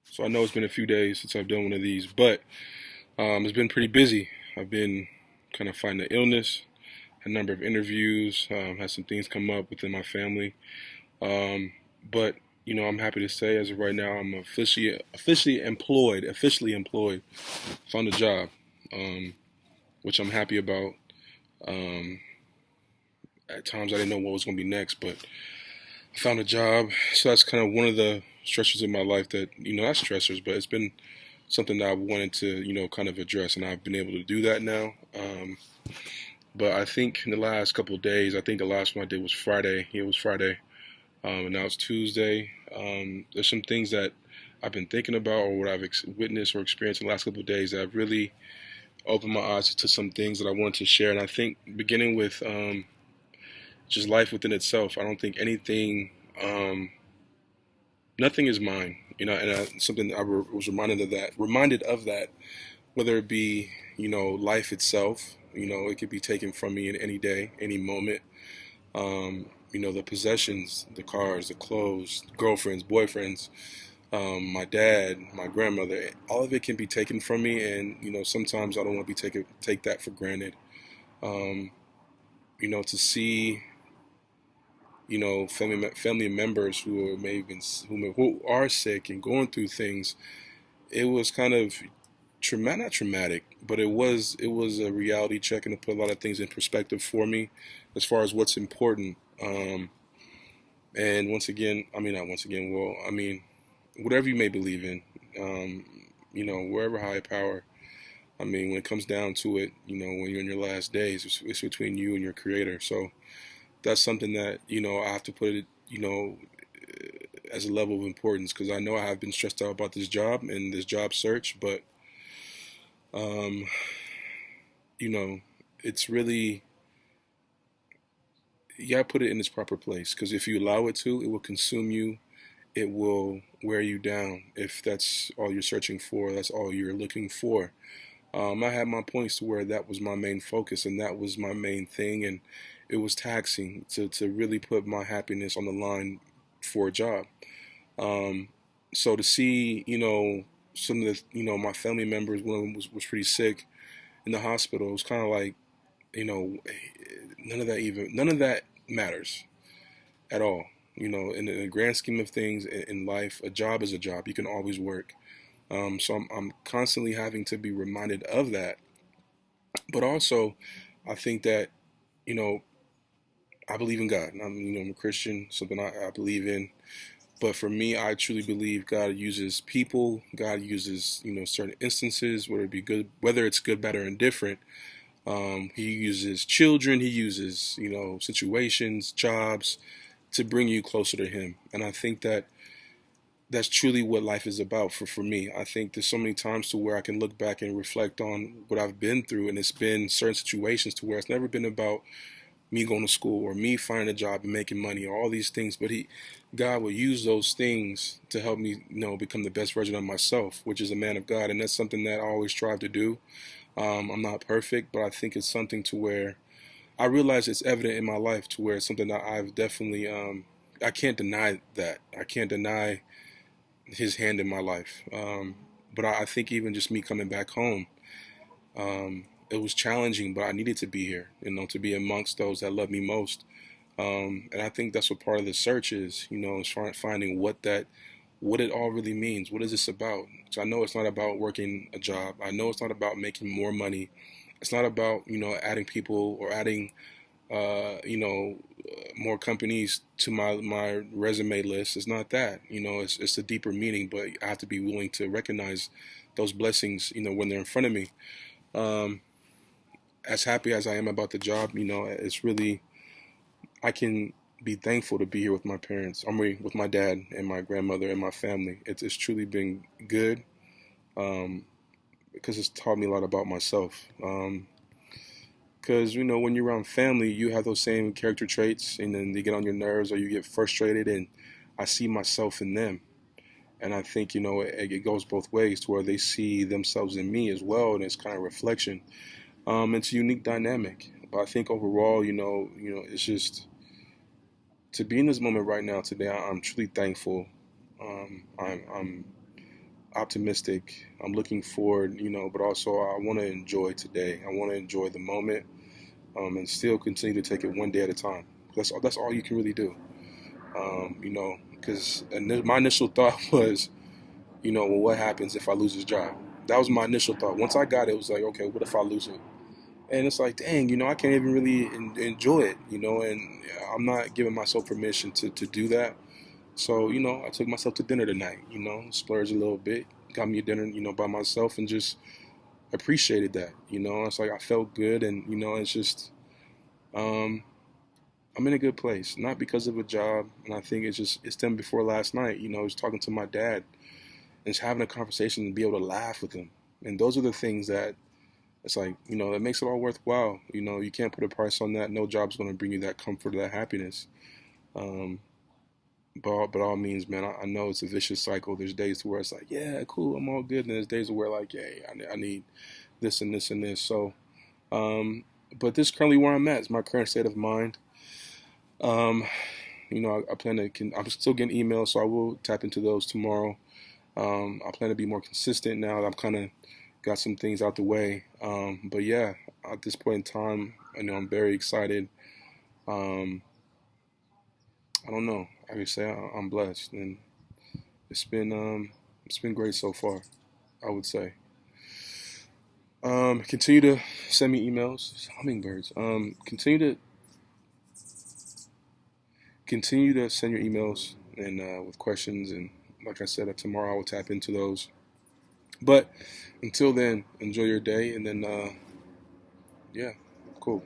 So I know it's been a few days since I've done one of these, but it's been pretty busy. I've been kind of fighting the illness, a number of interviews, had some things come up within my family. Um, but I'm happy to say as of right now, I'm officially employed, found a job, um, which I'm happy about. Um, at times I didn't know what was going to be next, but I found a job. So that's kind of one of the stressors in my life that, not stressors, but it's been something that I wanted to, kind of address, and I've been able to do that now. But I think in the last couple of days, I think the last one I did was Friday. Yeah, it was Friday, and now it's Tuesday. There's some things that I've been thinking about, or what I've witnessed or experienced in the last couple of days that have really opened my eyes to some things that I want to share. And I think beginning with just life within itself, I don't think anything, nothing is mine. And something was reminded of that, whether it be, life itself. It could be taken from me in any day, any moment. The possessions, the cars, the clothes, girlfriends, boyfriends, my dad, my grandmother, all of it can be taken from me, and sometimes I don't want to take that for granted. Um, to see family members who are maybe who are sick and going through things, it was kind of traumatic, not traumatic, but it was a reality check, and to put a lot of things in perspective for me as far as what's important. And once again, I mean, not once again, well, I mean, whatever you may believe in, um, wherever higher power. I mean, when it comes down to it, when you're in your last days, it's between you and your creator. So that's something that, I have to put it, as a level of importance, because I know I have been stressed out about this job and this job search, but, um, you know, it's really, you gotta put it in its proper place, because if you allow it to, it will consume you. It will wear you down if that's all you're searching for, that's all you're looking for. I had my points to where that was my main focus and that was my main thing, and it was taxing to really put my happiness on the line for a job. Um, so to see, some of the, my family members, one of them was pretty sick in the hospital, it was kind of like, none of that matters at all. In the grand scheme of things in life, a job is a job. You can always work. So I'm constantly having to be reminded of that. But also, I think that, you know, I believe in God. I'm a Christian, something I believe in. But for me, I truly believe God uses people. God uses, certain instances, whether it be good, whether it's good, bad, or indifferent. He uses children. He uses, situations, jobs to bring you closer to Him. And I think that that's truly what life is about for me. I think there's so many times to where I can look back and reflect on what I've been through, and it's been certain situations to where it's never been about me going to school or me finding a job and making money or all these things, but God will use those things to help me, become the best version of myself, which is a man of God, and that's something that I always strive to do. I'm not perfect, but I think it's something to where I realize it's evident in my life to where it's something that I've definitely, I can't deny that. I can't deny His hand in my life. But I think even just me coming back home, it was challenging, but I needed to be here, to be amongst those that love me most. And I think that's what part of the search is, is finding what it all really means. What is this about? So I know it's not about working a job. I know it's not about making more money. It's not about, adding people or adding, more companies to my resume list. It's not that, it's a deeper meaning, but I have to be willing to recognize those blessings, when they're in front of me. Um, as happy as I am about the job, it's really, I can be thankful to be here with my parents. I mean, with my dad and my grandmother and my family. It's truly been good, um, because it's taught me a lot about myself. Because, when you're around family, you have those same character traits, and then they get on your nerves or you get frustrated, and I see myself in them. And I think, it goes both ways to where they see themselves in me as well, and it's kind of reflection. It's a unique dynamic. But I think overall, it's just to be in this moment right now today. I'm truly thankful. I'm optimistic. I'm looking forward, but also I want to enjoy today. I want to enjoy the moment, and still continue to take it one day at a time. That's all you can really do. Because my initial thought was, well, what happens if I lose this job? That was my initial thought. Once I got it, it was like, okay, what if I lose it? And it's like, dang, I can't even really enjoy it, and I'm not giving myself permission to do that. So, I took myself to dinner tonight, splurged a little bit, got me a dinner, by myself, and just appreciated that, it's like I felt good, and, it's just, um, I'm in a good place, not because of a job. And I think it's them before last night, I was talking to my dad and just having a conversation and be able to laugh with him. And those are the things that it's like, it makes it all worthwhile. You can't put a price on that. No job's going to bring you that comfort or that happiness. Um, but all means, man, I know it's a vicious cycle. There's days where it's like, yeah, cool, I'm all good. And there's days where like, yeah, I need this and this and this. So, but this is currently where I'm at. It's my current state of mind. Um, I plan to, I'm still getting emails, so I will tap into those tomorrow. I plan to be more consistent now that I'm kind of got some things out the way. But yeah, at this point in time, I'm very excited. Um, I don't know. I can say I'm blessed, and it's been it's been great so far, I would say. Continue to send me emails, hummingbirds. Continue to send your emails and with questions, and like I said, tomorrow I will tap into those. But until then, enjoy your day, and then yeah, cool.